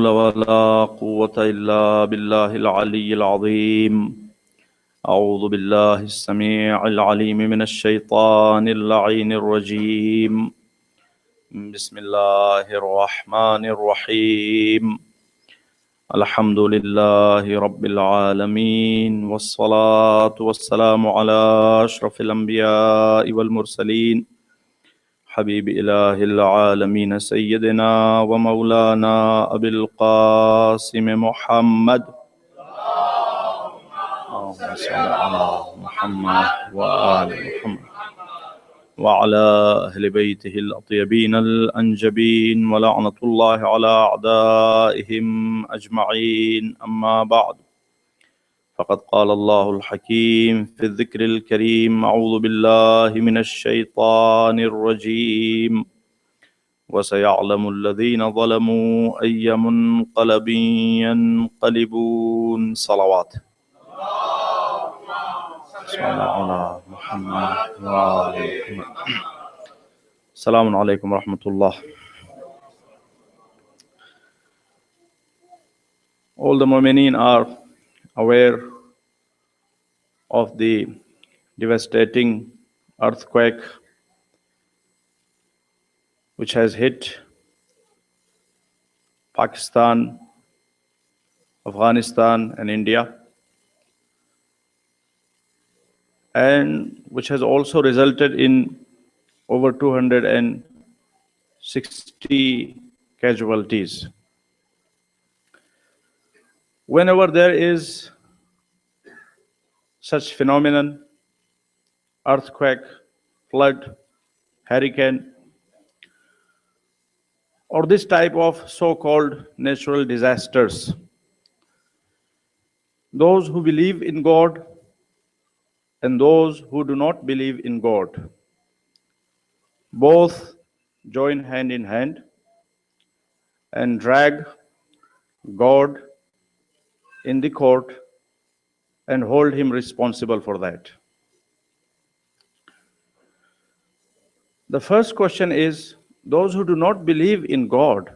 ولا قوة إلا بالله العلي العظيم. أعوذ بالله السميع العليم من الشيطان اللعين الرجيم. بسم الله الرحمن الرحيم. الحمد لله رب العالمين، والصلاة والسلام على أشرف الأنبياء والمرسلين حبيب إله العالمين سيدنا ومولانا أبي القاسم محمد. اللهم صل على محمد وآل محمد وعلى أهل بيته الأطيبين الأنجبين، ولعنة الله على أعدائهم أجمعين. أما بعد، فقد قال الله الحكيم في الذكر الكريم: أعوذ بالله من الشيطان الرجيم. وسيعلم الذين ظلموا أي منقلب ينقلبون. صلوات. صلى على محمد وآل محمد. السلام عليكم ورحمة الله. All the Mu'mineen are aware of the devastating earthquake which has hit Pakistan, Afghanistan and India, and which has also resulted in over 260 casualties. Whenever there is such phenomenon, earthquake, flood, hurricane, or this type of so-called natural disasters, those who believe in God and those who do not believe in God both join hand in hand and drag God in the court and hold him responsible for that. The first question is, those who do not believe in God,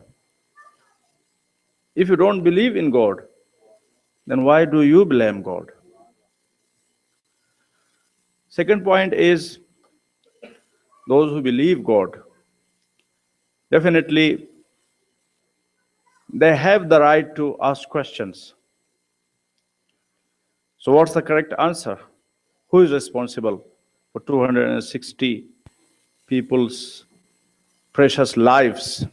if you don't believe in God, then why do you blame God? Second point is, those who believe God, definitely they have the right to ask questions. So what's the correct answer? Who is responsible for 260 people's precious lives?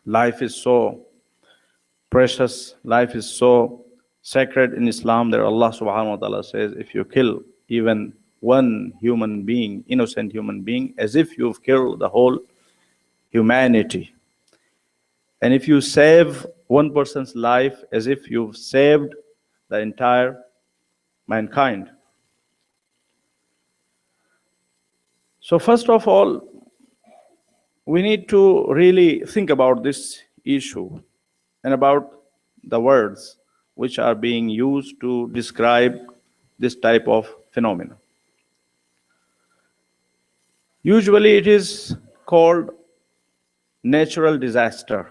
Life is so precious, life is so sacred in Islam that Allah subhanahu wa ta'ala says, if you kill even one human being, innocent human being, as if you've killed the whole humanity. And if you save one person's life, as if you've saved the entire mankind. So first of all, we need to really think about this issue and about the words which are being used to describe this type of phenomenon. Usually it is called natural disaster.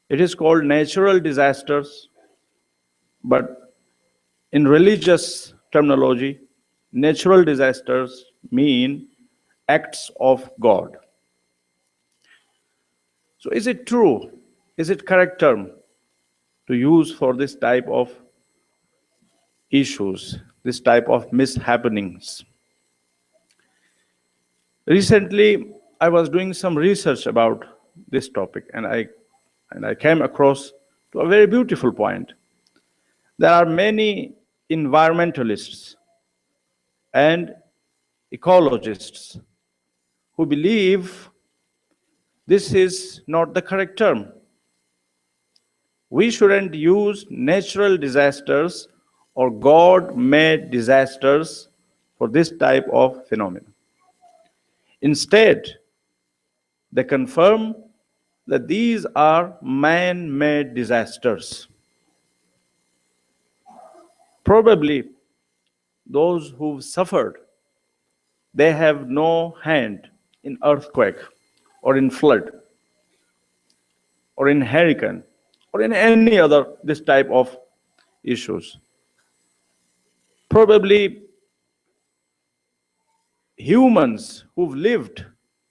It is called natural disasters, but in religious terminology, natural disasters mean acts of God. So is it true? Is it correct term to use for this type of issues, this type of mishappenings? Recently, I was doing some research about this topic, and I came across to a very beautiful point. There are many environmentalists and ecologists who believe this is not the correct term. We shouldn't use natural disasters or God-made disasters for this type of phenomenon. Instead, they confirm that these are man-made disasters. Probably those who've suffered, they have no hand in earthquake or in flood. or in hurricane or in any other this type of issues. Probably humans who've lived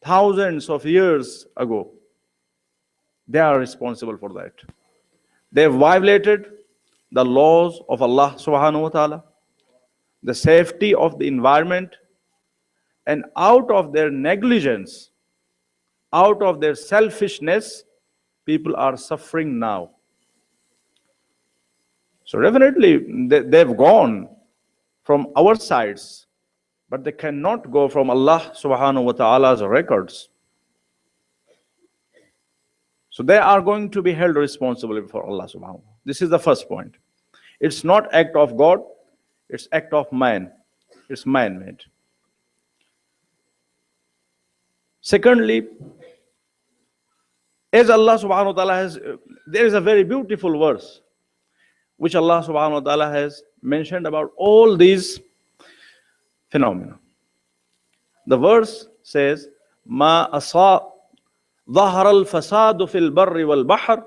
thousands of years ago, they are responsible for that. They've violated the laws of Allah subhanahu wa ta'ala, the safety of the environment, and out of their negligence, out of their selfishness, people are suffering now. So definitely they've gone from our sides, but they cannot go from Allah subhanahu wa ta'ala's records. So they are going to be held responsible before Allah subhanahu wa ta'ala. This is the first point. It's not act of God, it's act of man. It's man-made. Secondly, as Allah subhanahu wa ta'ala has, there is a very beautiful verse which Allah subhanahu wa ta'ala has mentioned about all these phenomena. The verse says, Ma asa ظهر الفساد في البر والبحر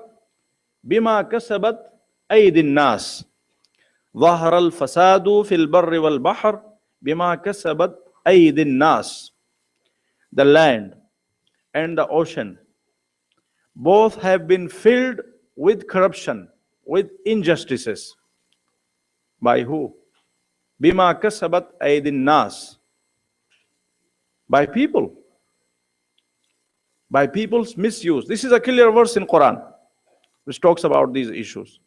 بما كسبت أيدي الناس. ظهر الفساد في البر والبحر بما كسبت أيدي الناس. The land and the ocean both have been filled with corruption, with injustices. By who? بما كسبت أيدي الناس. By people. By people's misuse. This is a clear verse in Quran which talks about these issues.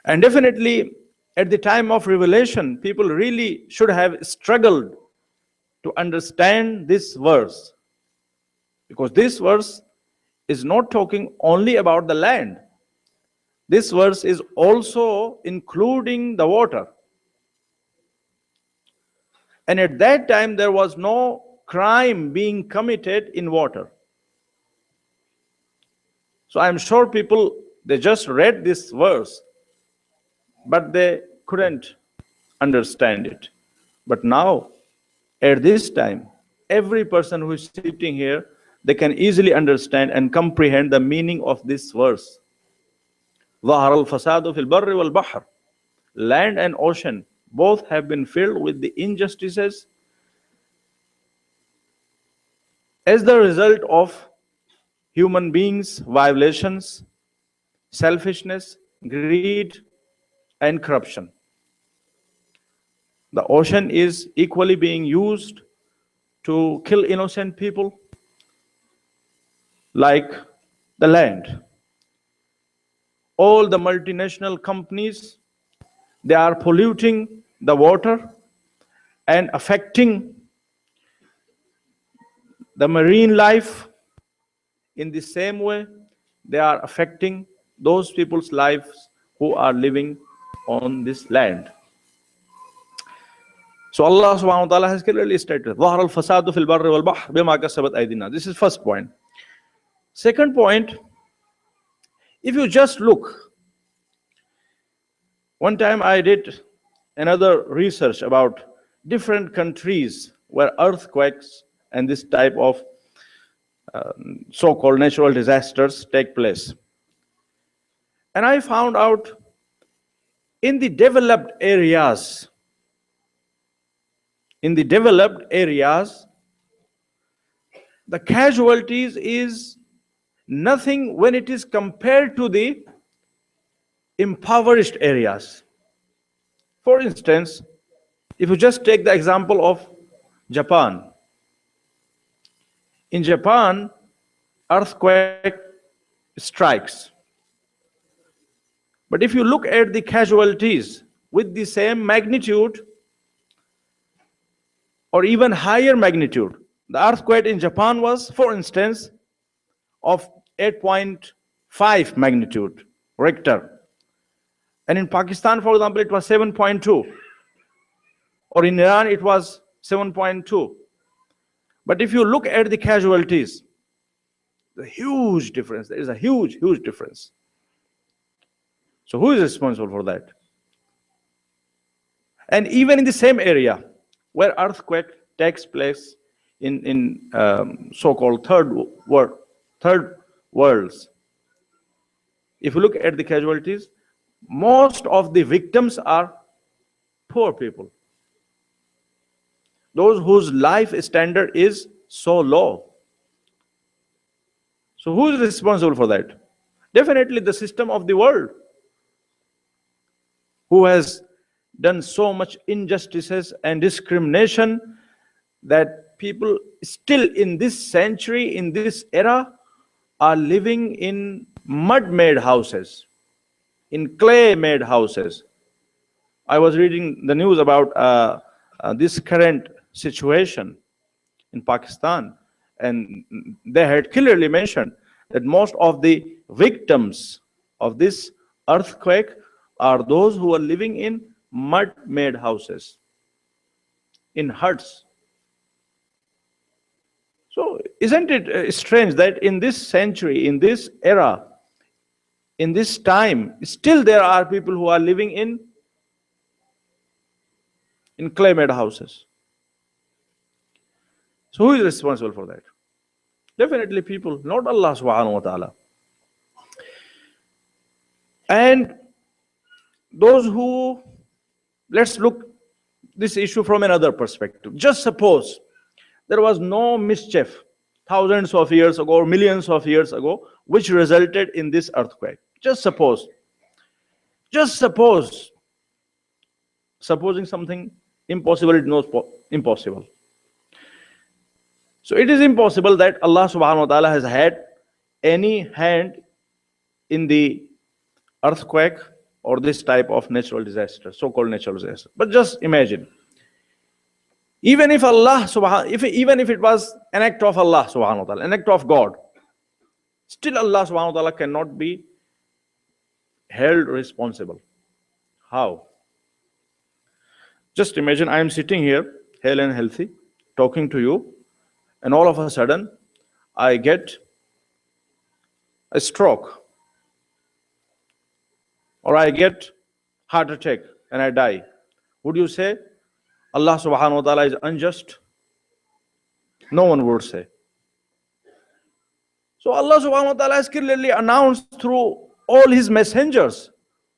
And definitely at the time of revelation, people really should have struggled to understand this verse, because this verse is not talking only about the land. This verse is also including the water. And at that time there was no crime being committed in water. So I'm sure people, they just read this verse, but they couldn't understand it. But now, at this time, every person who is sitting here, they can easily understand and comprehend the meaning of this verse. ظهر الفساد في البر والبحر. Land and ocean both have been filled with the injustices as the result of human beings' violations, selfishness, greed, and corruption. The ocean is equally being used to kill innocent people, like the land. All the multinational companies, they are polluting the water and affecting the marine life. In the same way, they are affecting those people's lives who are living on this land. So Allah subhanahu wa ta'ala has clearly stated, ظهر الفساد في البر والبحر بما كسبت أيدي الناس. This is first point. Second point, if you just look, one time I did another research about different countries where earthquakes and this type of so-called natural disasters take place. And I found out in the developed areas, the casualties is nothing when it is compared to the impoverished areas. For instance, if you just take the example of Japan. In Japan, earthquake strikes. But if you look at the casualties with the same magnitude or even higher magnitude, the earthquake in Japan was, for instance, of 8.5 magnitude Richter. And in Pakistan, for example, it was 7.2. Or in Iran, it was 7.2. But if you look at the casualties, the huge difference, there is a huge difference. So who is responsible for that? And even in the same area where earthquake takes place in so-called third worlds, If you look at the casualties, most of the victims are poor people, those whose life standard is so low. So who is responsible for that? Definitely the system of the world, who has done so much injustices and discrimination that people still in this century, in this era, are living in mud-made houses, in clay-made houses. I was reading the news about this current situation in Pakistan, and they had clearly mentioned that most of the victims of this earthquake are those who are living in mud-made houses, in huts. So isn't it strange that in this century, in this era, in this time, still there are people who are living in clay-made houses? So who is responsible for that? Definitely people, not Allah subhanahu wa ta'ala. And those who, let's look this issue from another perspective. Just suppose there was no mischief thousands of years ago or millions of years ago which resulted in this earthquake. Just suppose. Supposing something impossible is not impossible. So it is impossible that Allah subhanahu wa ta'ala has had any hand in the earthquake or this type of natural disaster, so-called natural disaster. But just imagine, even if even if it was an act of Allah subhanahu wa ta'ala, an act of God, still Allah subhanahu wa ta'ala cannot be held responsible. How? Just imagine I am sitting here, hale and healthy, talking to you, and all of a sudden, I get a stroke, or I get heart attack and I die. Would you say Allah subhanahu wa ta'ala is unjust? No one would say. So Allah subhanahu wa ta'ala has clearly announced through all his messengers,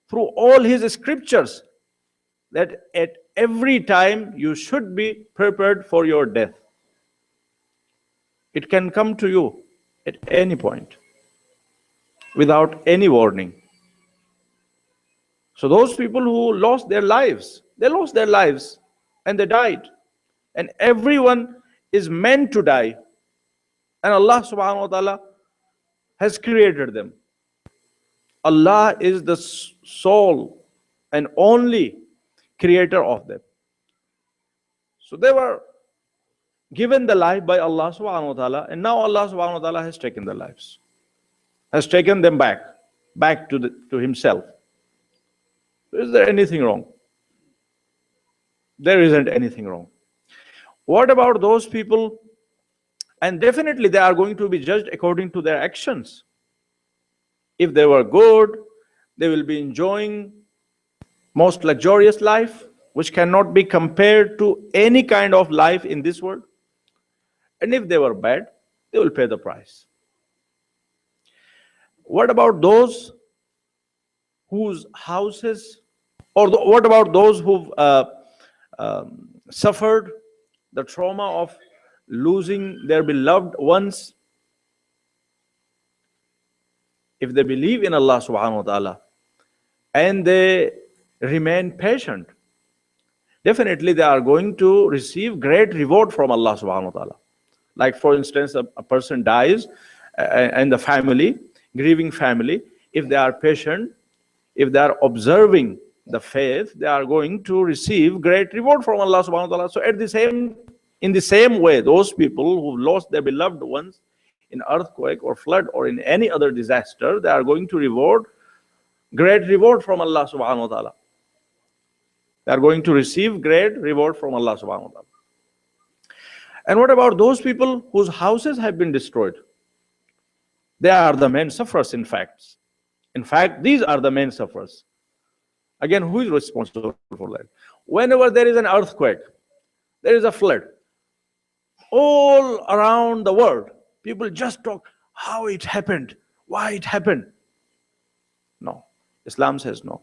through all his scriptures, that at every time you should be prepared for your death. It can come to you at any point without any warning. So those people who lost their lives, they lost their lives and they died. And everyone is meant to die. And Allah subhanahu wa ta'ala has created them. Allah is the sole and only creator of them. So they were given the life by Allah subhanahu wa ta'ala, and now Allah subhanahu wa ta'ala has taken their lives, has taken them back to himself. Is there anything wrong? There isn't anything wrong. What about those people? And definitely they are going to be judged according to their actions. If they were good, they will be enjoying most luxurious life, which cannot be compared to any kind of life in this world. And if they were bad, they will pay the price. What about those whose houses, or what about those who've suffered the trauma of losing their beloved ones? If they believe in Allah subhanahu wa ta'ala and they remain patient, definitely they are going to receive great reward from Allah subhanahu wa ta'ala. Like for instance, a person dies and the family, grieving family, if they are patient, if they are observing the faith, they are going to receive great reward from Allah subhanahu wa ta'ala. So in the same way, those people who lost their beloved ones in earthquake or flood or in any other disaster, they are going to great reward from Allah subhanahu wa ta'ala. They are going to receive great reward from Allah subhanahu wa ta'ala. And what about those people whose houses have been destroyed? They are the main sufferers, in fact. In fact, these are the main sufferers. Again, who is responsible for that? Whenever there is an earthquake, there is a flood, all around the world, people just talk how it happened, why it happened. No. Islam says no.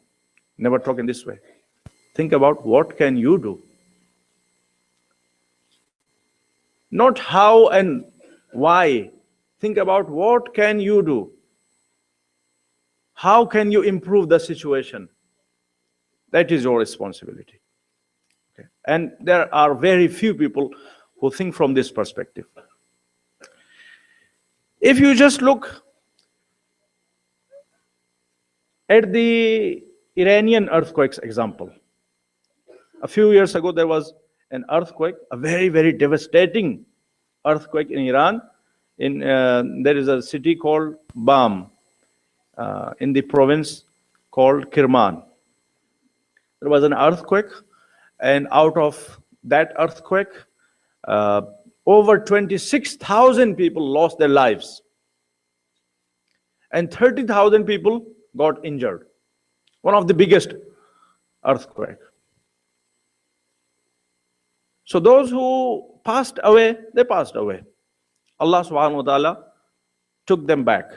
Never talk in this way. Think about what can you do. Not how and why. Think about what can you do. How can you improve the situation? That is your responsibility. Okay. And there are very few people who think from this perspective. If you just look at the Iranian earthquakes example, a few years ago there was an earthquake, a very, very devastating earthquake in Iran. There is a city called Bam in the province called Kirman. There was an earthquake, and out of that earthquake, over 26,000 people lost their lives, and 30,000 people got injured. One of the biggest earthquakes. So those who passed away, they passed away. Allah subhanahu wa ta'ala took them back.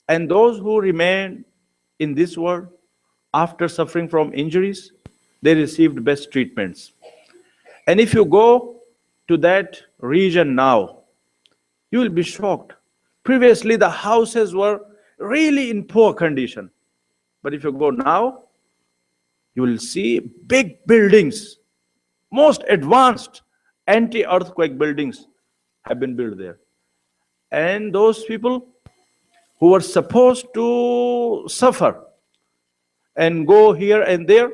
And those who remained in this world after suffering from injuries, they received best treatments. And if you go to that region now, you will be shocked. Previously, the houses were really in poor condition. But if you go now, you will see big buildings, most advanced anti-earthquake buildings have been built there. And those people who were supposed to suffer and go here and there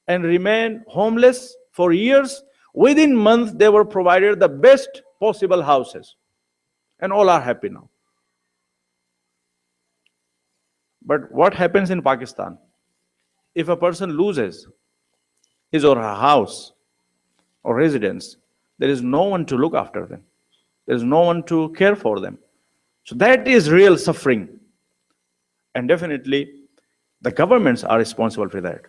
and remain homeless for years, within months they were provided the best possible houses. And all are happy now. But what happens in Pakistan? If a person loses his or her house or residence, there is no one to look after them. There is no one to care for them. So that is real suffering. And definitely the governments are responsible for that.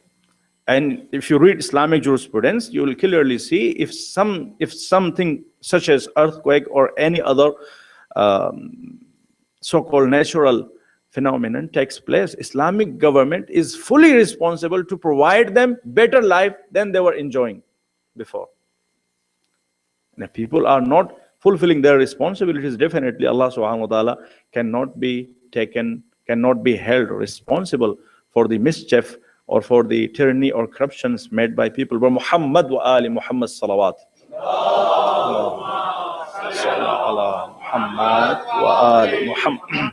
And if you read Islamic jurisprudence, you will clearly see if something such as earthquake or any other so-called natural phenomenon takes place, Islamic government is fully responsible to provide them better life than they were enjoying before. And if people are not fulfilling their responsibilities, definitely Allah subhanahu wa ta'ala cannot be held responsible for the mischief or for the tyranny or corruptions made by people. But Muhammad wa ali Muhammad salawat. Muhammad wa ali Muhammad.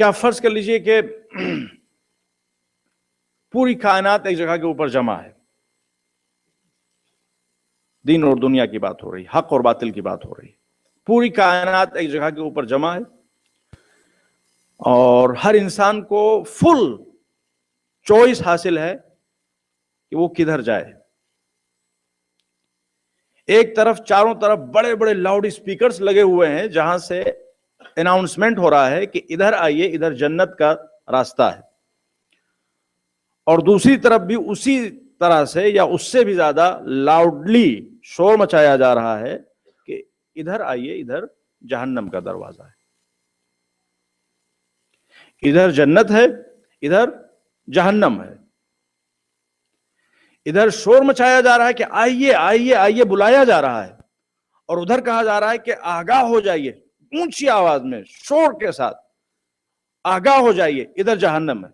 کیا فرض کر لیجئے کہ پوری کائنات ایک جگہ کے اوپر جمع ہے، دین اور دنیا کی بات ہو رہی، حق اور باطل کی بات ہو رہی، پوری کائنات ایک جگہ کے اوپر جمع ہے اور ہر انسان کو فل چوائس حاصل ہے کہ وہ کدھر جائے۔ ایک طرف چاروں طرف بڑے بڑے لاؤڈ اسپیکرز لگے ہوئے ہیں جہاں سے اناؤنسمنٹ ہو رہا ہے کہ ادھر آئیے، ادھر جنت کا راستہ ہے، اور دوسری طرف بھی اسی طرح سے یا اس سے بھی زیادہ لاؤڈلی شور مچایا جا رہا ہے کہ ادھر آئیے، ادھر جہنم کا دروازہ ہے، ادھر جنت ہے، ادھر جہنم ہے۔ ادھر شور مچایا جا رہا ہے کہ آئیے آئیے آئیے، بلایا جا رہا ہے، اور ادھر کہا جا رہا ہے کہ آگاہ ہو جائیے، اونچی آواز میں شور کے ساتھ آگاہ ہو جائیے، ادھر جہنم ہے۔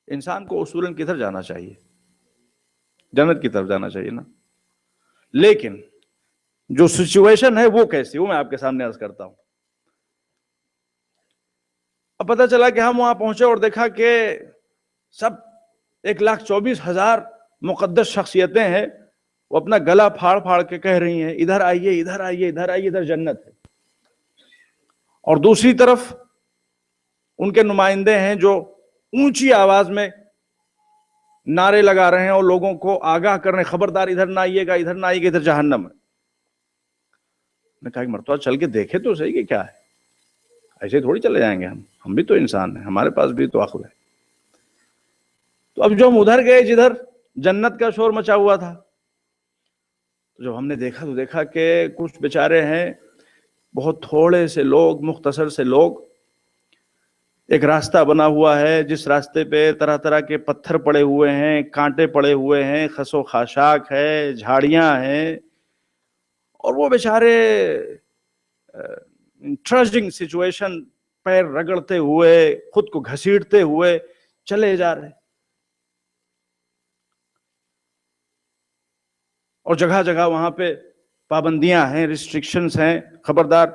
انسان کو اصولاً کدھر جانا چاہیے؟ جنت کی طرف جانا چاہیے نا۔ لیکن جو سچویشن ہے وہ کیسی، وہ میں آپ کے سامنے عرض کرتا ہوں۔ اب پتہ چلا کہ ہم وہاں پہنچے اور دیکھا کہ سب 1,24,000 مقدس شخصیتیں ہیں، وہ اپنا گلا پھاڑ پھاڑ کے کہہ رہی ہیں ادھر آئیے ادھر آئیے ادھر آئیے، ادھر جنت ہے۔ اور دوسری طرف ان کے نمائندے ہیں جو اونچی آواز میں نعرے لگا رہے ہیں اور لوگوں کو آگاہ کر رہے ہیں، خبردار ادھر نہ آئیے گا، ادھر نہ آئیے گا، ادھر جہنم ہے۔ میں کہا کہ مرتبہ چل کے دیکھے تو صحیح کہ کیا ہے، ایسے تھوڑی چلے جائیں گے ہم بھی تو انسان ہیں، ہمارے پاس بھی تو عقل ہے۔ تو اب جو ہم ادھر گئے جدھر جنت کا شور مچا ہوا تھا، تو جب ہم نے دیکھا تو دیکھا کہ کچھ بیچارے ہیں، بہت تھوڑے سے لوگ، مختصر سے لوگ، ایک راستہ بنا ہوا ہے جس راستے پہ طرح طرح کے پتھر پڑے ہوئے ہیں، کانٹے پڑے ہوئے ہیں، خس و خاشاک ہے، جھاڑیاں ہیں، اور وہ بیچارے ٹرسٹنگ سچویشن، پیر رگڑتے ہوئے، خود کو گھسیٹتے ہوئے چلے جا رہے، اور جگہ جگہ وہاں پہ پابندیاں ہیں، ریسٹرکشنز ہیں، خبردار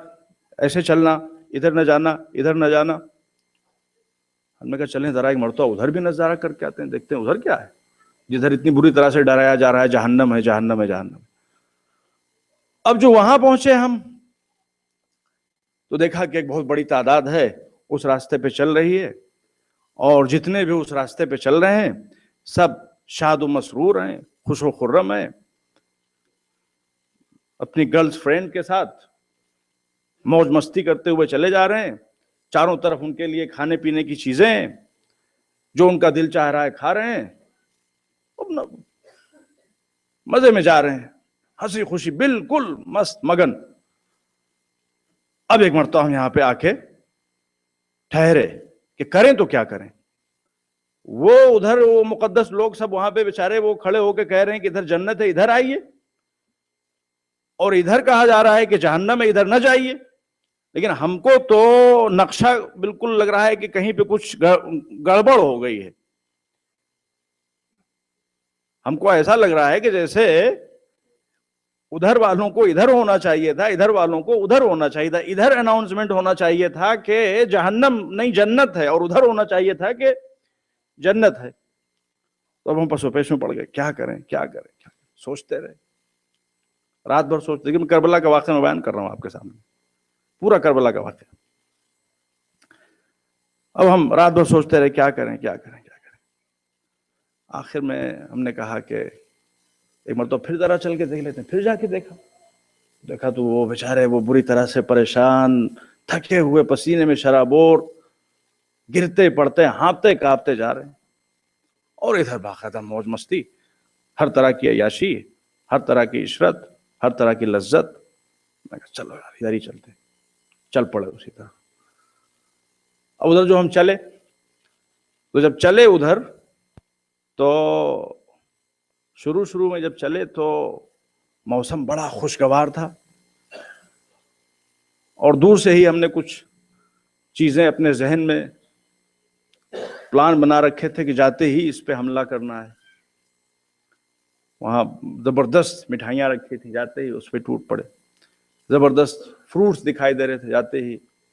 ایسے چلنا، ادھر نہ جانا، ادھر نہ جانا۔ ہم نے کہا چلیں ذرا ایک مرتبہ ادھر بھی نظارہ کر کے آتے ہیں، دیکھتے ہیں ادھر کیا ہے جدھر اتنی بری طرح سے ڈرایا جا رہا ہے جہنم ہے جہنم ہے جہنم۔ اب جو وہاں پہنچے ہم تو دیکھا کہ ایک بہت بڑی تعداد ہے اس راستے پہ چل رہی ہے، اور جتنے بھی اس راستے پہ چل رہے ہیں سب شاد و مسرور ہیں، خوش و خرم ہیں، اپنی گرلز فرینڈ کے ساتھ موج مستی کرتے ہوئے چلے جا رہے ہیں، چاروں طرف ان کے لیے کھانے پینے کی چیزیں ہیں، جو ان کا دل چاہ رہا ہے کھا رہے ہیں، مزے میں جا رہے ہیں، ہنسی خوشی بالکل مست مگن۔ اب ایک مرتبہ ہم یہاں پہ آ کے ٹھہرے کہ کریں تو کیا کریں۔ وہ ادھر وہ مقدس لوگ سب وہاں پہ بیچارے وہ کھڑے ہو کے کہہ رہے ہیں کہ ادھر جنت ہے ادھر آئیے، اور ادھر کہا جا رہا ہے کہ جہنم ہے ادھر نہ جائیے۔ لیکن ہم کو تو نقشہ بالکل لگ رہا ہے کہ کہیں پہ کچھ گڑبڑ ہو گئی ہے۔ ہم کو ایسا لگ رہا ہے کہ جیسے ادھر والوں کو ادھر ہونا چاہیے تھا، ادھر والوں کو ادھر ہونا چاہیے تھا، ادھر اناؤنسمنٹ ہونا چاہیے تھا کہ جہنم نہیں جنت ہے، اور ادھر ہونا چاہیے تھا کہ جنت ہے۔ تو اب ہم پسو پیش میں پڑ گئے، کیا کریں کیا کریں کیا کریں، سوچتے رہے رات بھر سوچتے، لیکن کربلا کا واقعہ میں بیان کر رہا ہوں آپ کے سامنے، پورا کربلا کا واقعہ۔ اب ہم رات بھر سوچتے رہے کیا کریں کیا کریں کیا کریں۔ آخر میں ہم نے کہا کہ ایک مرتبہ پھر ذرا چل کے دیکھ لیتے ہیں۔ پھر جا کے دیکھا تو وہ بیچارے وہ بری طرح سے پریشان، تھکے ہوئے، پسینے میں شرابور، گرتے پڑتے ہانپتے کانپتے جا رہے ہیں، اور ادھر باقاعدہ موج مستی، ہر طرح کی عیاشی، ہر طرح کی عشرت، ہر طرح کی لذت۔ میں کہا چلو یار ادھر ہی چلتے، چل پڑے اسی طرح۔ اب ادھر جو ہم چلے تو جب چلے ادھر تو شروع میں جب چلے تو موسم بڑا خوشگوار تھا، اور دور سے ہی ہم نے کچھ چیزیں اپنے ذہن میں پلان بنا رکھے تھے کہ جاتے ہی اس پہ حملہ کرنا ہے۔ وہاں زبردست مٹھائیاں رکھی تھی، جاتے ہی اس پہ ٹوٹ پڑے۔ زبردست فروٹس دکھائی دے رہے تھے، جاتے ہی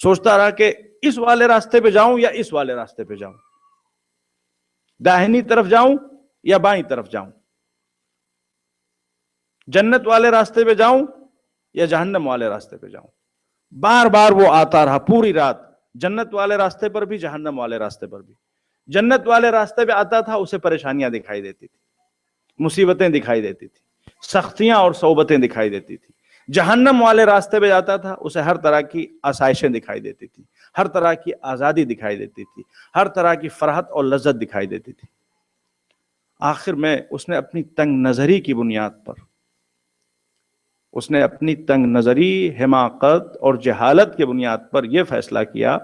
سوچتا رہا کہ اس والے راستے پہ جاؤں یا اس والے راستے پہ جاؤں، داہنی طرف جاؤں یا بائیں طرف جاؤں، جنت والے راستے پہ جاؤں یا جہنم والے راستے پہ جاؤں. بار بار وہ آتا رہا پوری رات، جنت والے راستے پر بھی جہنم والے راستے پر بھی. جنت والے راستے پہ آتا تھا، اسے پریشانیاں دکھائی دیتی تھی، مصیبتیں دکھائی دیتی تھی، سختیاں اور صعوبتیں دکھائی دیتی تھی. جہنم والے راستے پہ جاتا تھا، اسے ہر طرح کی آسائشیں دکھائی دیتی تھی، ہر طرح کی آزادی دکھائی دیتی تھی، ہر طرح کی فرحت اور لذت دکھائی دیتی تھی. آخر میں اس نے اپنی تنگ نظری کی بنیاد پر، اس نے اپنی تنگ نظری، حماقت اور جہالت کی بنیاد پر یہ فیصلہ کیا،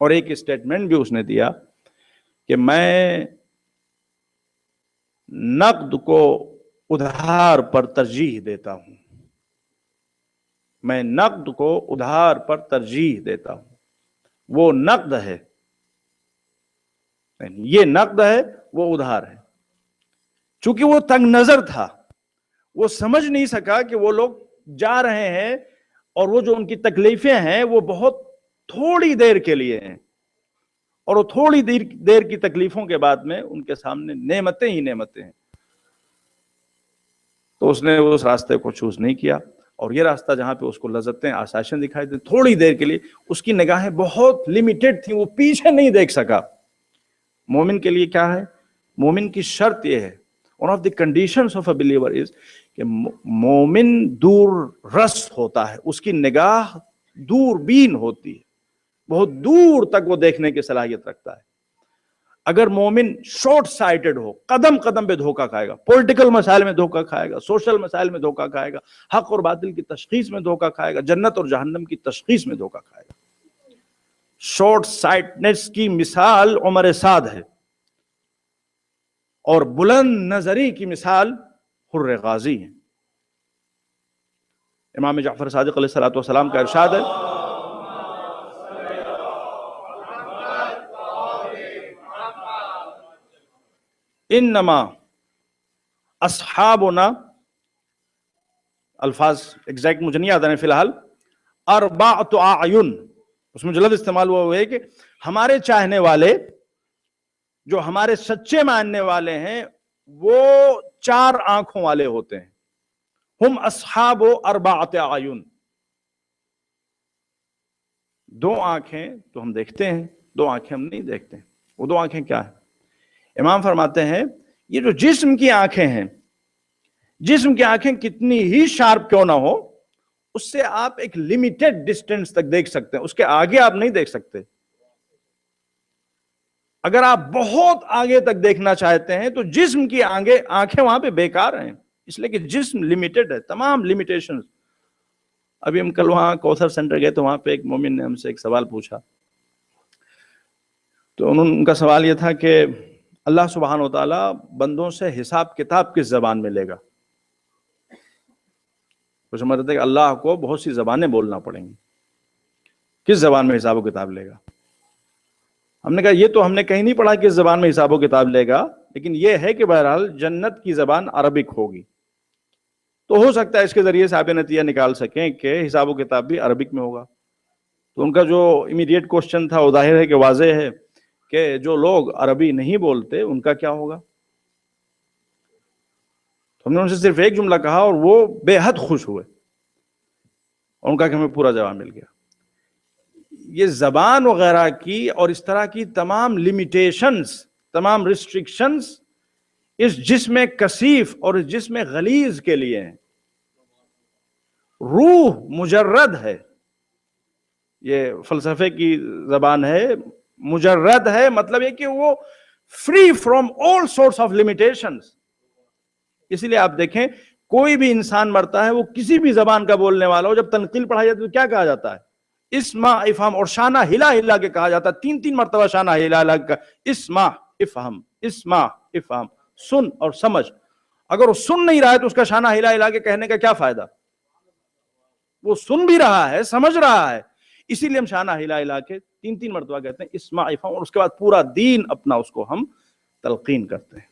اور ایک اسٹیٹمنٹ بھی اس نے دیا کہ میں نقد کو ادھار پر ترجیح دیتا ہوں. میں نقد کو ادھار پر ترجیح دیتا ہوں. وہ نقد ہے، یہ نقد ہے، وہ ادھار ہے. چونکہ وہ تنگ نظر تھا، وہ سمجھ نہیں سکا کہ وہ لوگ جا رہے ہیں اور وہ جو ان کی تکلیفیں ہیں وہ بہت تھوڑی دیر کے لیے ہیں، اور وہ تھوڑی دیر کی تکلیفوں کے بعد میں ان کے سامنے نعمتیں ہی نعمتیں ہیں. تو اس نے اس راستے کو چوز نہیں کیا، اور یہ راستہ جہاں پہ اس کو لذتیں، آسائشیں دکھائی دیں تھوڑی دیر کے لیے، اس کی نگاہیں بہت لیمیٹڈ تھیں، وہ پیچھے نہیں دیکھ سکا. مومن کے لیے کیا ہے؟ مومن کی شرط یہ ہے، one of the conditions of a believer is کہ مومن دور رس ہوتا ہے، اس کی نگاہ دور بین ہوتی ہے، بہت دور تک وہ دیکھنے کی صلاحیت رکھتا ہے. اگر مومن شارٹ سائٹڈ ہو، قدم قدم پہ دھوکہ کھائے گا، پولیٹیکل مسائل میں دھوکہ کھائے گا، سوشل مسائل میں دھوکہ کھائے گا، حق اور باطل کی تشخیص میں دھوکہ کھائے گا، جنت اور جہنم کی تشخیص میں دھوکہ کھائے گا. شارٹ سائٹنس کی مثال عمر سعد ہے، اور بلند نظری کی مثال حر غازی ہے. امام جعفر صادق علیہ السلام کا ارشاد ہے، انما اصحابنا، الفاظ ایگزیکٹ مجھے نہیں یاد آنے فی الحال، اربعۃ اعین، اس میں جو لفظ استعمال ہوا وہ ہے کہ ہمارے چاہنے والے، جو ہمارے سچے ماننے والے ہیں، وہ 4 آنکھوں والے ہوتے ہیں. ہم اصحاب اربعۃ اعین، 2 آنکھیں تو ہم دیکھتے ہیں، 2 آنکھیں ہم نہیں دیکھتے. وہ 2 آنکھیں کیا ہیں؟ امام فرماتے ہیں یہ جو جسم کی آنکھیں ہیں، جسم کی آنکھیں کتنی ہی شارپ کیوں نہ ہو، اس سے آپ ایک لیمیٹڈ ڈسٹینس تک دیکھ سکتے ہیں، اس کے آگے آپ نہیں دیکھ سکتے. اگر آپ بہت آگے تک دیکھنا چاہتے ہیں تو جسم کی آنکھیں وہاں پہ بیکار ہیں، اس لیے کہ جسم لیمیٹڈ ہے، تمام لیمیٹیشن. ابھی ہم کل وہاں کوثر سینٹر گئے تو وہاں پہ ایک مومن نے ہم سے ایک سوال پوچھا، تو ان کا سوال یہ تھا کہ اللہ سبحانہ و تعالیٰ بندوں سے حساب کتاب کس زبان میں لے گا؟ وہ سمجھتے تھے کہ اللہ کو بہت سی زبانیں بولنا پڑیں گی، کس زبان میں حساب و کتاب لے گا؟ ہم نے کہا یہ تو ہم نے کہیں نہیں پڑھا کس زبان میں حساب و کتاب لے گا، لیکن یہ ہے کہ بہرحال جنت کی زبان عربک ہوگی. تو ہو سکتا ہے اس کے ذریعے سے آپ نتیجہ نکال سکیں کہ حساب و کتاب بھی عربک میں ہوگا. تو ان کا جو امیڈیٹ کوشچن تھا وہ ظاہر ہے کہ واضح ہے کہ جو لوگ عربی نہیں بولتے ان کا کیا ہوگا. ہم نے ان سے صرف ایک جملہ کہا اور وہ بے حد خوش ہوئے، اور ان کا کہ ہمیں پورا جواب مل گیا. یہ زبان وغیرہ کی اور اس طرح کی تمام لیمیٹیشنز، تمام ریسٹرکشنز اس جسم کثیف اور اس جسم غلیظ کے لیے ہیں. روح مجرد ہے، یہ فلسفے کی زبان ہے، مجرد ہے، مطلب یہ کہ وہ free from all sorts of limitations. اسی لیے آپ دیکھیں کوئی بھی انسان مرتا ہے وہ کسی بھی زبان کا بولنے والا ہو، جب تنقیل پڑھائی جاتی ہے تو کیا کہا جاتا ہے؟ اسمع افہم، اور شانہ ہلا ہلا کے کہا جاتا ہے، 3 مرتبہ شانہ ہلا ہلا کے اسمع افہم، اسمع افہم، سن اور سمجھ. اگر وہ سن نہیں رہا ہے تو اس کا شانہ ہلا ہلا کے کہنے کا کیا فائدہ؟ وہ سن بھی رہا ہے، سمجھ رہا ہے. اسی لیے ہم شانہ ہلا ہلا کے 3 مرتبہ کہتے ہیں اسمع افہم، اور اس کے بعد پورا دین اپنا اس کو ہم تلقین کرتے ہیں.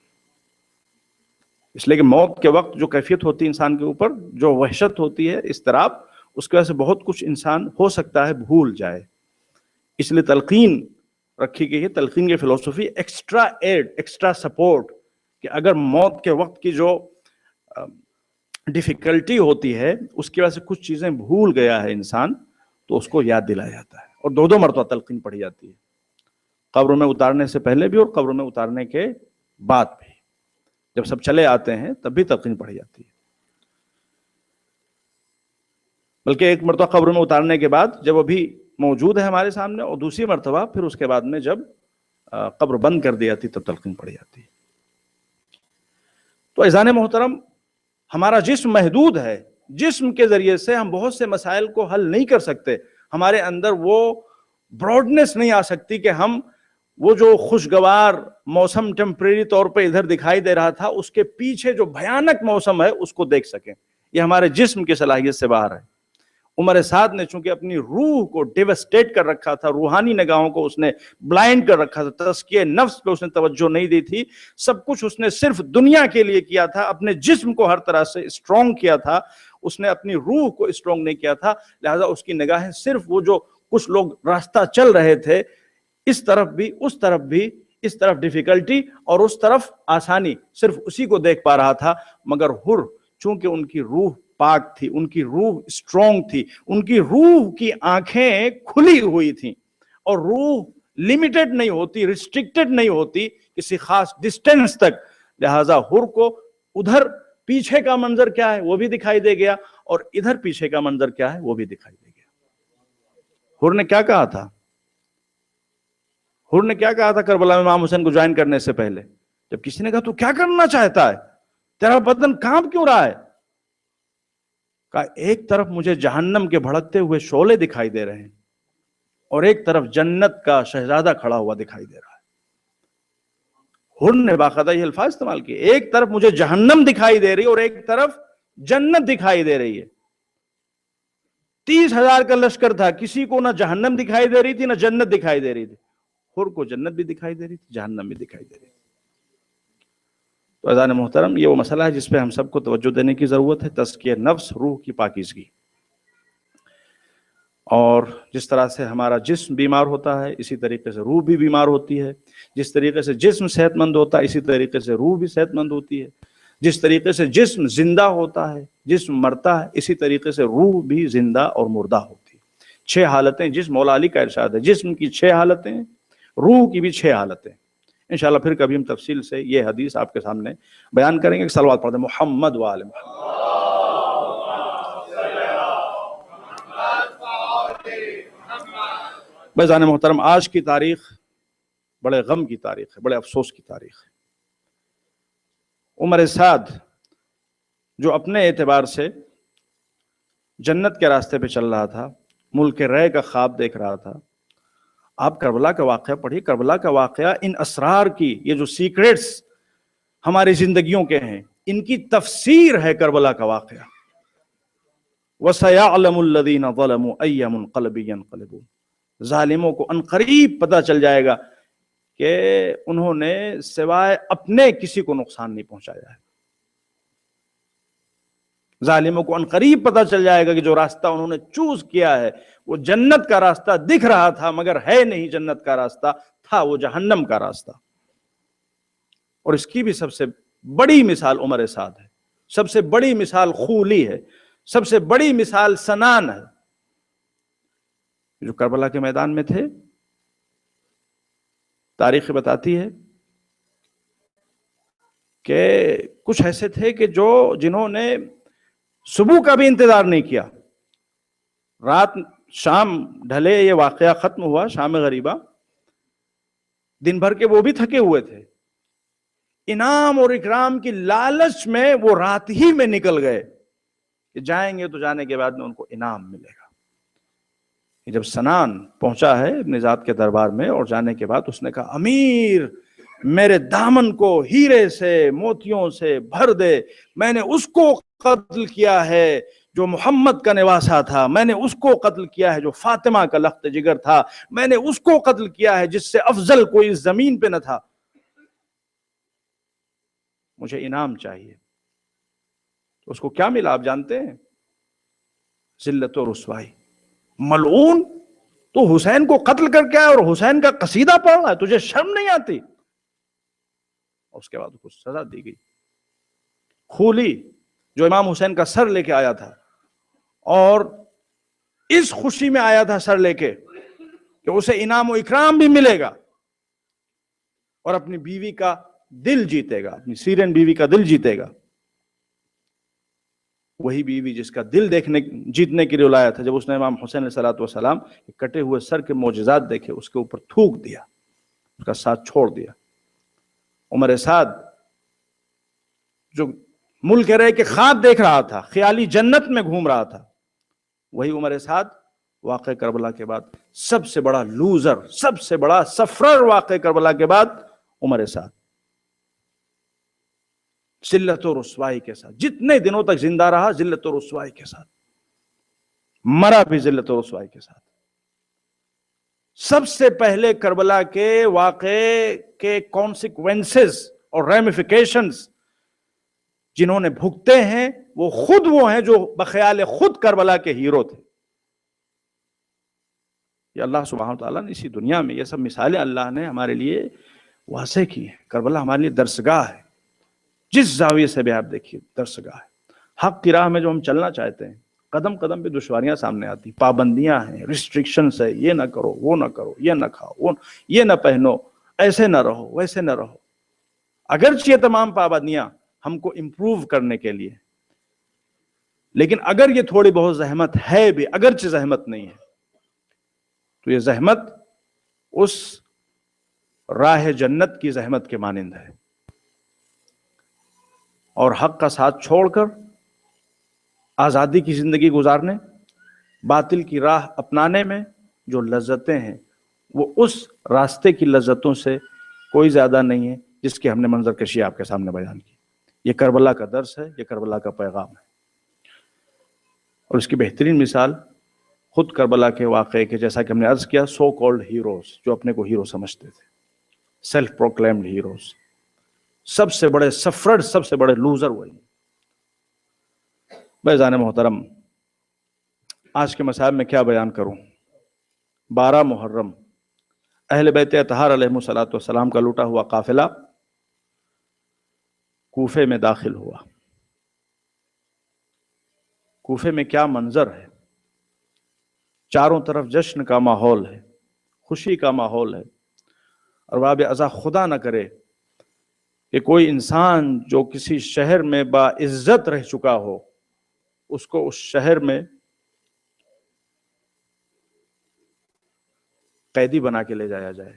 اس لیے کہ موت کے وقت جو کیفیت ہوتی ہے انسان کے اوپر، جو وحشت ہوتی ہے، اضطراب، اس کی وجہ سے بہت کچھ انسان ہو سکتا ہے بھول جائے. اس لیے تلقین رکھی گئی ہے. تلقین کی فلسفی ایکسٹرا ایڈ، ایکسٹرا سپورٹ، کہ اگر موت کے وقت کی جو ڈیفیکلٹی ہوتی ہے اس کی وجہ سے کچھ چیزیں بھول گیا ہے انسان، تو اس کو یاد دلایا جاتا ہے. اور دو مرتبہ تلقین پڑھی جاتی ہے، قبر میں اتارنے سے پہلے بھی اور قبر میں اتارنے کے بعد بھی. جب سب چلے آتے ہیں تب بھی تلقین پڑھی جاتی ہے. بلکہ ایک مرتبہ قبر میں اتارنے کے بعد جب وہ بھی موجود ہے ہمارے سامنے، اور دوسری مرتبہ پھر اس کے بعد میں جب قبر بند کر دی جاتی تب تلقین پڑھی جاتی ہے. تو عزیزان محترم، ہمارا جسم محدود ہے. جسم کے ذریعے سے ہم بہت سے مسائل کو حل نہیں کر سکتے. ہمارے اندر وہ براڈنس نہیں آ سکتی کہ ہم وہ جو خوشگوار موسم ٹیمپریری طور پہ ادھر دکھائی دے رہا تھا، اس کے پیچھے جو بھیانک موسم ہے اس کو دیکھ سکیں. یہ ہمارے جسم کی صلاحیت سے باہر ہے. عمر سعد نے چونکہ اپنی روح کو ڈیوسٹیٹ کر رکھا تھا، روحانی نگاہوں کو اس نے بلائنڈ کر رکھا تھا، تزکیہ نفس پہ اس نے توجہ نہیں دی تھی، سب کچھ اس نے صرف دنیا کے لیے کیا تھا، اپنے جسم کو ہر طرح سے اسٹرانگ کیا تھا، اس نے اپنی روح کو اسٹرانگ نہیں کیا تھا. لہذا اس کی نگاہیں صرف وہ جو کچھ لوگ راستہ چل رہے تھے، اس طرف بھی اس طرف بھی، اس طرف ڈیفیکلٹی اور اس طرف آسانی، صرف اسی کو دیکھ پا رہا تھا. مگر حر چونکہ ان کی روح پاک تھی، ان کی روح اسٹرانگ تھی، ان کی روح کی آنکھیں کھلی ہوئی تھیں، اور روح لمیٹڈ نہیں ہوتی، ریسٹرکٹڈ نہیں ہوتی کسی خاص ڈسٹینس تک. لہذا حر کو ادھر پیچھے کا منظر کیا ہے وہ بھی دکھائی دے گیا، اور ادھر پیچھے کا منظر کیا ہے وہ بھی دکھائی دے گیا. حر نے کیا کہا تھا؟ حر نے کیا کہا تھا کربلا میں امام حسین کو جوائن کرنے سے پہلے؟ جب کسی نے کہا تو کیا کرنا چاہتا ہے، تیرا بدن کانپ کیوں رہا ہے؟ کہا ایک طرف مجھے جہنم کے بھڑکتے ہوئے شعلے دکھائی دے رہے ہیں، اور ایک طرف جنت کا شہزادہ کھڑا ہوا دکھائی دے رہا ہے. حر نے باقاعدہ یہ الفاظ استعمال کیے، ایک طرف مجھے جہنم دکھائی دے رہی اور ایک طرف جنت دکھائی دے رہی ہے. 30,000 کا لشکر تھا، کسی کو نہ جہنم دکھائی دے رہی تھی نہ جنت دکھائی دے رہی تھی. حر کو جنت بھی دکھائی دے رہی تھی، جہنم بھی دکھائی دے رہی تھی. تو عزیزان محترم، یہ وہ مسئلہ ہے جس پہ ہم سب کو توجہ دینے کی ضرورت ہے، تزکیہ نفس، روح کی پاکیزگی. اور جس طرح سے ہمارا جسم بیمار ہوتا ہے اسی طریقے سے روح بھی بیمار ہوتی ہے. جس طریقے سے جسم صحت مند ہوتا ہے اسی طریقے سے روح بھی صحت مند ہوتی ہے. جس طریقے سے جسم زندہ ہوتا ہے، جسم مرتا ہے، اسی طریقے سے روح بھی زندہ اور مردہ ہوتی ہے. 6 حالتیں جس مولا علی کا ارشاد ہے، جسم کی 6 حالتیں، روح کی بھی 6 حالتیں. انشاءاللہ پھر کبھی ہم تفصیل سے یہ حدیث آپ کے سامنے بیان کریں گے. صلوات پڑھتے ہیں محمد و آل محمد. بھائیان محترم، آج کی تاریخ بڑے غم کی تاریخ ہے، بڑے افسوس کی تاریخ ہے. عمر سعد جو اپنے اعتبار سے جنت کے راستے پہ چل رہا تھا، ملک رے کا خواب دیکھ رہا تھا. آپ کربلا کا واقعہ پڑھیے. کربلا کا واقعہ ان اسرار کی، یہ جو سیکریٹس ہماری زندگیوں کے ہیں، ان کی تفسیر ہے کربلا کا واقعہ. وَسَيَعْلَمُ الَّذِينَ ظَلَمُوا أَيَّ مُنْقَلَبٍ يَنْقَلِبُونَ. ظالموں کو عنقریب پتہ چل جائے گا کہ انہوں نے سوائے اپنے کسی کو نقصان نہیں پہنچایا ہے. ظالموں کو عنقریب پتہ چل جائے گا کہ جو راستہ انہوں نے چوز کیا ہے وہ جنت کا راستہ دکھ رہا تھا، مگر ہے نہیں جنت کا راستہ، تھا وہ جہنم کا راستہ. اور اس کی بھی سب سے بڑی مثال عمر سعد ہے، سب سے بڑی مثال خولی ہے، سب سے بڑی مثال سنان ہے. جو کربلا کے میدان میں تھے، تاریخ بتاتی ہے کہ کچھ ایسے تھے کہ جنہوں نے صبح کا بھی انتظار نہیں کیا. رات شام ڈھلے یہ واقعہ ختم ہوا، شام غریبہ، دن بھر کے وہ بھی تھکے ہوئے تھے. انعام اور اکرام کی لالچ میں وہ رات ہی میں نکل گئے کہ جائیں گے تو جانے کے بعد میں ان کو انعام ملے گا. جب سنان پہنچا ہے ابن ذات کے دربار میں اور جانے کے بعد اس نے کہا امیر میرے دامن کو ہیرے سے موتیوں سے بھر دے، میں نے اس کو قتل کیا ہے جو محمد کا نواسا تھا، میں نے اس کو قتل کیا ہے جو فاطمہ کا لخت جگر تھا، میں نے اس کو قتل کیا ہے جس سے افضل کوئی اس زمین پہ نہ تھا، مجھے انعام چاہیے. اس کو کیا ملا آپ جانتے ہیں؟ ذلت و رسوائی. ملعون تو حسین کو قتل کر کے آیا اور حسین کا قصیدہ پڑھ رہا ہے, تجھے شرم نہیں آتی؟ اس کے بعد اس کو سزا دی گئی. خولی جو امام حسین کا سر لے کے آیا تھا اور اس خوشی میں آیا تھا سر لے کے کہ اسے انعام و اکرام بھی ملے گا اور اپنی بیوی کا دل جیتے گا, اپنی سیرین بیوی کا دل جیتے گا, وہی بیوی جس کا دل جیتنے کے لیے لایا تھا, جب اس نے امام حسین علیہ السلام کے کٹے ہوئے سر کے معجزات دیکھے, اس کے اوپر تھوک دیا, اس کا ساتھ چھوڑ دیا. عمر سعد جو ملک رہ کے خواب دیکھ رہا تھا, خیالی جنت میں گھوم رہا تھا, وہی عمر سعد واقع کربلا کے بعد سب سے بڑا لوزر, سب سے بڑا سفرر واقع کربلا کے بعد عمر سعد. ذلت و رسوائی کے ساتھ جتنے دنوں تک زندہ رہا, ذلت و رسوائی کے ساتھ مرا بھی, ذلت و رسوائی کے ساتھ. سب سے پہلے کربلا کے واقعے کے کانسیکوینسز اور ریمیفیکیشنز جنہوں نے بھگتے ہیں وہ ہیں جو بخیال خود کربلا کے ہیرو تھے. یہ اللہ سبحانہ وتعالیٰ نے اسی دنیا میں یہ سب مثالیں اللہ نے ہمارے لیے واضح کی ہیں. کربلا ہمارے لیے درسگاہ ہے, جس زاویے سے بھی آپ دیکھیے درسگاہ ہے. حق کی راہ میں جو ہم چلنا چاہتے ہیں, قدم قدم پہ دشواریاں سامنے آتی, پابندیاں ہیں, ریسٹرکشنز ہے, یہ نہ کرو, وہ نہ کرو, یہ نہ کھاؤ, یہ نہ پہنو, ایسے نہ رہو, ویسے نہ رہو. اگرچہ یہ تمام پابندیاں ہم کو امپروو کرنے کے لیے, لیکن اگر یہ تھوڑی بہت زحمت ہے بھی, اگرچہ زحمت نہیں ہے, تو یہ زحمت اس راہ جنت کی زحمت کے مانند ہے. اور حق کا ساتھ چھوڑ کر آزادی کی زندگی گزارنے, باطل کی راہ اپنانے میں جو لذتیں ہیں وہ اس راستے کی لذتوں سے کوئی زیادہ نہیں ہے جس کی ہم نے منظر کشی آپ کے سامنے بیان کی. یہ کربلا کا درس ہے, یہ کربلا کا پیغام ہے. اور اس کی بہترین مثال خود کربلا کے واقعے کے, جیسا کہ ہم نے عرض کیا, سو کالڈ ہیروز, جو اپنے کو ہیرو سمجھتے تھے, سیلف پروکلیمڈ ہیروز, سب سے بڑے سفرر, سب سے بڑے لوزر وہی. بیزان محترم, آج کے مسائل میں کیا بیان کروں. 12 محرم اہل بیت اطہار علیہم الصلوۃ کا لوٹا ہوا قافلہ کوفے میں داخل ہوا. کوفے میں کیا منظر ہے, چاروں طرف جشن کا ماحول ہے, خوشی کا ماحول ہے. اور باب ازا خدا نہ کرے کہ کوئی انسان جو کسی شہر میں باعزت رہ چکا ہو, اس کو اس شہر میں قیدی بنا کے لے جایا جائے,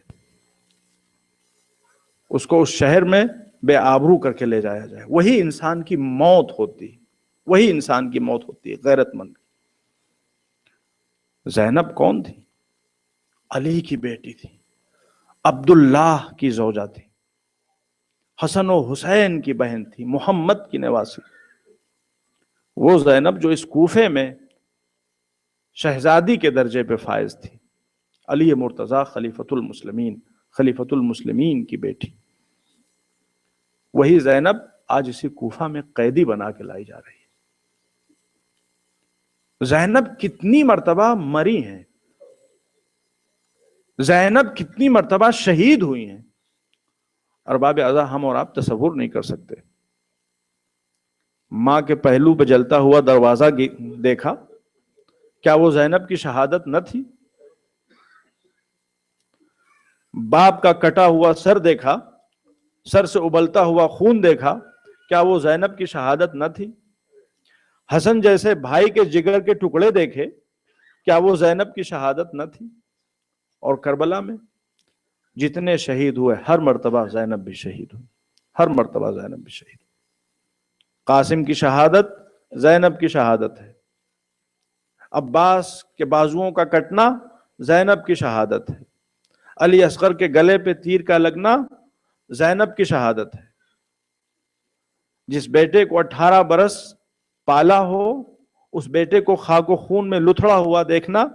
اس کو اس شہر میں بے آبرو کر کے لے جایا جائے. وہی انسان کی موت ہوتی, وہی انسان کی موت ہوتی ہے غیرت مند. زینب کون تھی؟ علی کی بیٹی تھی, عبداللہ کی زوجہ تھی, حسن و حسین کی بہن تھی, محمد کی نواسی. وہ زینب جو اس کوفے میں شہزادی کے درجے پہ فائز تھی, علی مرتضیٰ خلیفۃ المسلمین کی بیٹی. وہی زینب آج اسی کوفہ میں قیدی بنا کے لائی جا رہی ہے. زینب کتنی مرتبہ مری ہیں, زینب کتنی مرتبہ شہید ہوئی ہیں, ارباب ازا ہم اور آپ تصور نہیں کر سکتے. ماں کے پہلو پہ جلتا ہوا دروازہ دیکھا, کیا وہ زینب کی شہادت نہ تھی؟ باپ کا کٹا ہوا سر دیکھا, سر سے ابلتا ہوا خون دیکھا, کیا وہ زینب کی شہادت نہ تھی؟ حسن جیسے بھائی کے جگر کے ٹکڑے دیکھے, کیا وہ زینب کی شہادت نہ تھی؟ اور کربلا میں جتنے شہید ہوئے ہر مرتبہ زینب بھی شہید ہوئی, ہر مرتبہ زینب بھی شہید. قاسم کی شہادت زینب کی شہادت ہے, عباس کے بازوؤں کا کٹنا زینب کی شہادت ہے, علی اصغر کے گلے پہ تیر کا لگنا زینب کی شہادت ہے. جس بیٹے کو 18 برس پالا ہو, اس بیٹے کو خاک و خون میں لتھڑا ہوا دیکھنا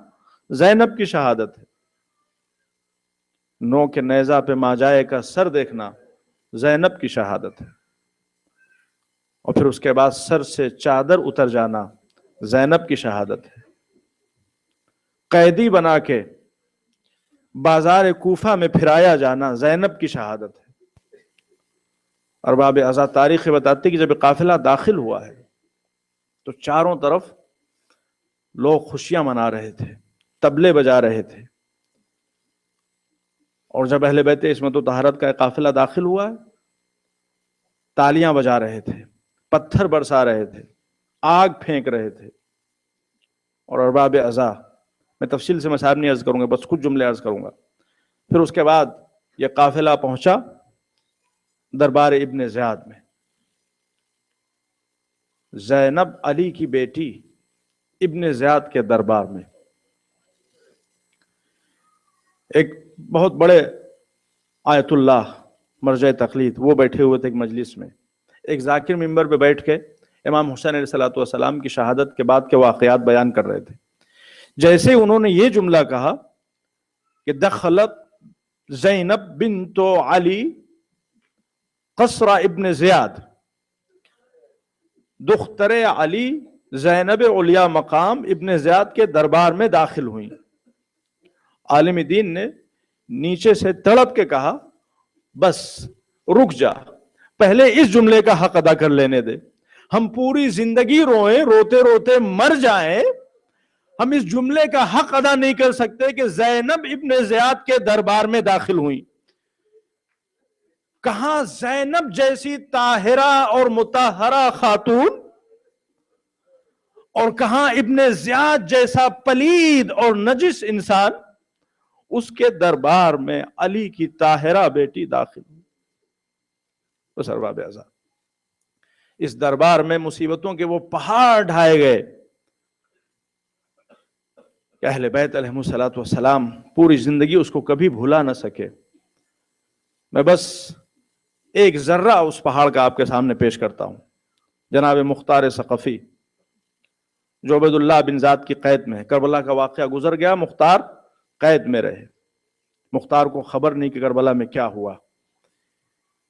زینب کی شہادت ہے. نو کے نیزہ پہ ماجائے کا سر دیکھنا زینب کی شہادت ہے. اور پھر اس کے بعد سر سے چادر اتر جانا زینب کی شہادت ہے. قیدی بنا کے بازار کوفہ میں پھرایا جانا زینب کی شہادت ہے. ارباب ازا تاریخ بتاتی کہ جب قافلہ داخل ہوا ہے تو چاروں طرف لوگ خوشیاں منا رہے تھے، طبلے بجا رہے تھے. اور جب اہل بیت عصمت و طہارت کا قافلہ داخل ہوا ہے، تالیاں بجا رہے تھے، پتھر برسا رہے تھے، آگ پھینک رہے تھے. اور ارباب ازا، میں تفصیل سے مسائل نہیں عرض کروں گا، بس کچھ جملے عرض کروں گا. پھر اس کے بعد یہ قافلہ پہنچا دربار ابن زیاد میں. زینب علی کی بیٹی ابن زیاد کے دربار میں. ایک بہت بڑے آیت اللہ مرجع تقلید وہ بیٹھے ہوئے تھے ایک مجلس میں. ایک ذاکر منبر پہ بیٹھ کے امام حسین علیہ الصلوۃ والسلام کی شہادت کے بعد کے واقعات بیان کر رہے تھے. جیسے انہوں نے یہ جملہ کہا کہ دخلت زینب بنت علی قصر ابن زیاد، دختر علی زینب علیا مقام ابن زیاد کے دربار میں داخل ہوئیں. عالم دین نے نیچے سے تڑپ کے کہا بس رک جا، پہلے اس جملے کا حق ادا کر لینے دے. ہم پوری زندگی روئیں، روتے روتے مر جائیں، ہم اس جملے کا حق ادا نہیں کر سکتے کہ زینب ابن زیاد کے دربار میں داخل ہوئیں. کہاں زینب جیسی طاہرہ اور مطہرہ خاتون، اور کہاں ابن زیاد جیسا پلید اور نجس انسان، اس کے دربار میں علی کی طاہرہ بیٹی داخل ہوئی. بس ارباب اعزاز، اس دربار میں مصیبتوں کے وہ پہاڑ ڈھائے گئے کہ اہل بیت علیہ الصلوۃ والسلام پوری زندگی اس کو کبھی بھولا نہ سکے. میں بس ایک ذرہ اس پہاڑ کا آپ کے سامنے پیش کرتا ہوں. جناب مختار ثقفی جو عبید اللہ بن زیاد کی قید میں ہے، کربلا کا واقعہ گزر گیا، مختار قید میں رہے. مختار کو خبر نہیں کہ کربلا میں کیا ہوا.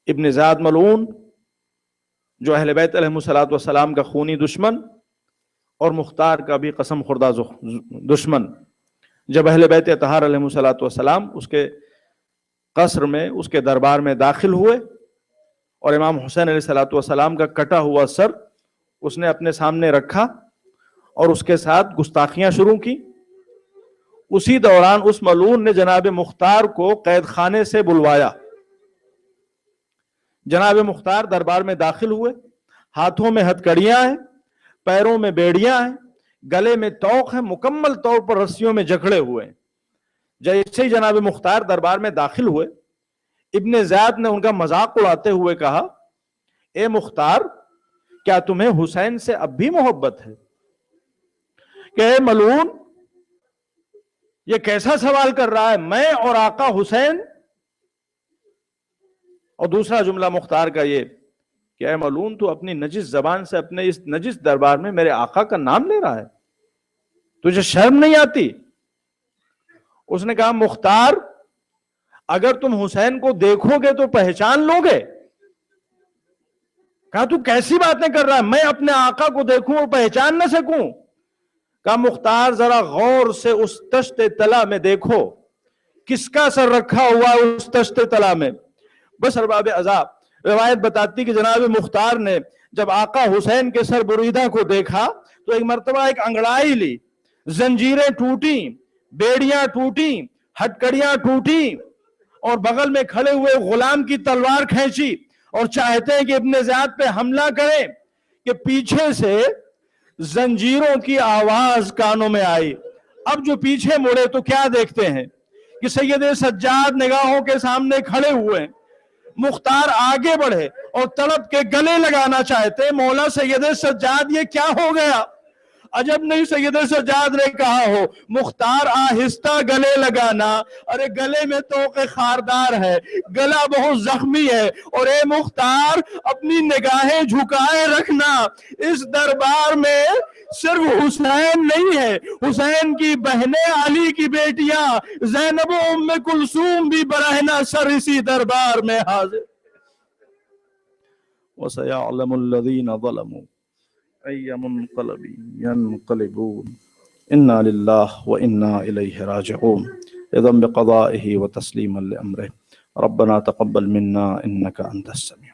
ابن زیاد ملعون جو اہل بیت علیہ الصلوۃ والسلام کا خونی دشمن اور مختار کا بھی قسم خوردہ دشمن، جب اہل بیت اطہار علیہ الصلوۃ والسلام اس کے قصر میں، اس کے دربار میں داخل ہوئے اور امام حسین علیہ الصلوۃ والسلام کا کٹا ہوا سر اس نے اپنے سامنے رکھا اور اس کے ساتھ گستاخیاں شروع کی، اسی دوران اس ملعون نے جناب مختار کو قید خانے سے بلوایا. جناب مختار دربار میں داخل ہوئے، ہاتھوں میں ہتھکڑیاں ہیں، پیروں میں بیڑیاں ہیں، گلے میں توق ہیں، مکمل طور پر رسیوں میں جکڑے ہوئے ہیں. جیسے ہی جناب مختار دربار میں داخل ہوئے، ابن زیاد نے ان کا مذاق اڑاتے ہوئے کہا اے مختار، کیا تمہیں حسین سے اب بھی محبت ہے؟ کہ اے ملعون، یہ کیسا سوال کر رہا ہے، میں اور آقا حسین؟ اور دوسرا جملہ مختار کا یہ کہ اے ملعون، تو اپنی نجس زبان سے اپنے اس نجس دربار میں میرے آقا کا نام لے رہا ہے، تجھے شرم نہیں آتی؟ اس نے کہا مختار، اگر تم حسین کو دیکھو گے تو پہچان لو گے. کہا تو کیسی باتیں کر رہا ہے، میں اپنے آقا کو دیکھوں اور پہچان نہ سکوں؟ کہا مختار، ذرا غور سے اس تشت طلا میں دیکھو، کس کا سر رکھا ہوا ہے اس تشت طلا میں. بس ارباب عذاب، روایت بتاتی کہ جناب مختار نے جب آقا حسین کے سر بریدہ کو دیکھا تو ایک مرتبہ ایک انگڑائی لی، زنجیریں ٹوٹی، بیڑیاں ٹوٹی، ہتکڑیاں ٹوٹی، اور بغل میں کھڑے ہوئے غلام کی تلوار کھینچی اور چاہتے ہیں کہ ابن زیاد پہ حملہ کریں کہ پیچھے سے زنجیروں کی آواز کانوں میں آئی. اب جو پیچھے مڑے تو کیا دیکھتے ہیں کہ سید سجاد نگاہوں کے سامنے کھڑے ہوئے. مختار آگے بڑھے اور تڑپ کے گلے لگانا چاہتے، مولا سید سجاد یہ کیا ہو گیا؟ عجب نہیں سید سجاد نے کہا ہو مختار آہستہ گلے لگانا، ارے گلے میں توق خاردار ہے، گلا بہت زخمی ہے، اور اے مختار اپنی نگاہیں جھکائے رکھنا، اس دربار میں صرف حسین نہیں ہے، حسین کی بہنیں علی کی بیٹیاں زینب و ام کلثوم بھی برہنہ سر اسی دربار میں حاضر. وَسَيَعْلَمُ الَّذِينَ ظَلَمُوا أي منقلب ينقلبون إنا لله وإنا إليه راجعون رضا بقضائه وتسليما لأمره ربنا تقبل منا إنك أنت السميع